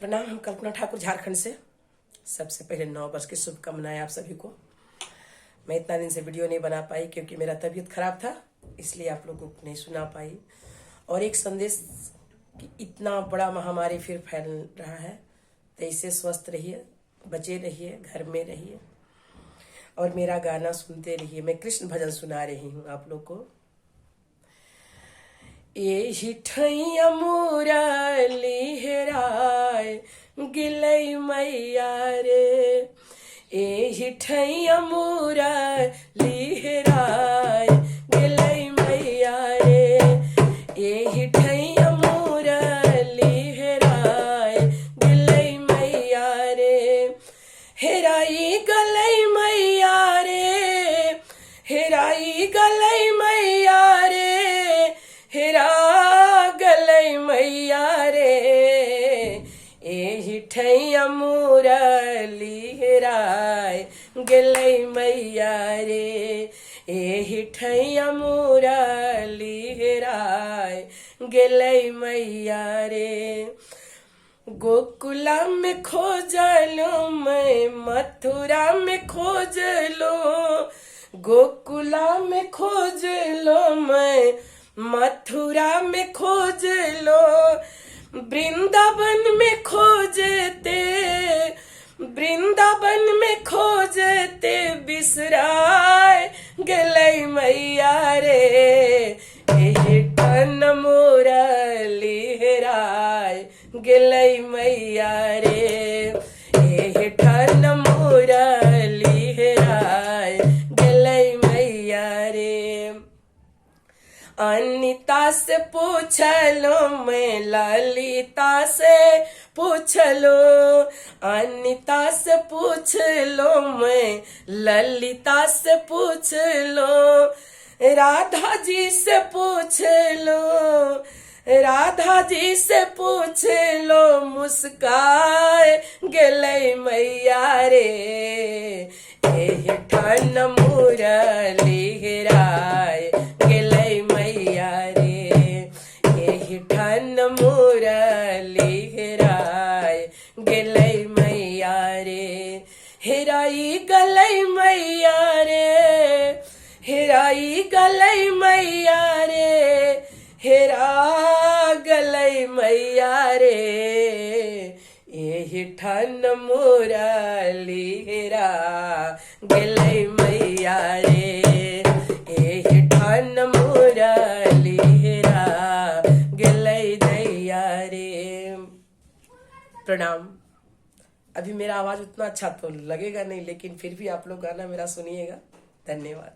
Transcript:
प्रणाम। हम कल्पना ठाकुर, झारखंड से। सबसे पहले 9 वर्ष की शुभकामनाएं आप सभी को। मैं इतना दिन से वीडियो नहीं बना पाई क्योंकि मेरा तबीयत खराब था, इसलिए आप लोगों को नहीं सुना पाई। और एक संदेश कि इतना बड़ा महामारी फिर फैल रहा है, तो इससे स्वस्थ रहिए, बचे रहिए, घर में रहिए और मेरा गाना सुनते रहिए। मैं कृष्ण भजन सुना रही हूँ आप लोग को। एही ठैया मुरली हेराय गिलई मैया रे, एही ठैया मुरली हेराय गिलई मैया रे, एही ठैया मुरली हेराय गिलई मैया रे, हेराई गलई मैया रे, हेराई गलई मैया रे, हेरा गलई मैया रे, एही ठैया मुरली हेराय गलई मैया रे, एही ठैया मुरली हेराय गलई मैया रे। गोकुला में खोजलो मैं, मथुरा में खोजलो, गोकुला में खोजलो मैं, मथुरा में खोज लो, वृंदावन में खोजते, वृंदावन में खोजते बिसराय गलई मैया रे, एही ठन मुरली हेराय गलई मैया रे, एही ठन मुरली हेराय गलई मैया रे। अनिता से पूछलो मैं, ललिता से पूछलो, अनिता से पूछलो मैं, ललिता से पूछलो, राधा जी से पूछलो, राधा जी से पूछलो, मुस्काए गलई मैया रे, एही ठन मुरली हेराय गलई मैया रे, एही ठन मुरली हेराय गलई मैया रे, हेराई गलई मैया रे, हेराई गलई मैया रे, हेरा गलई मैया रे, एही ठन मुरली हेरा गलई मैया रे, एही ठन मुरली हेरा गलई दैया रे। प्रणाम। अभी मेरा आवाज उतना अच्छा तो लगेगा नहीं, लेकिन फिर भी आप लोग गाना मेरा सुनिएगा। धन्यवाद।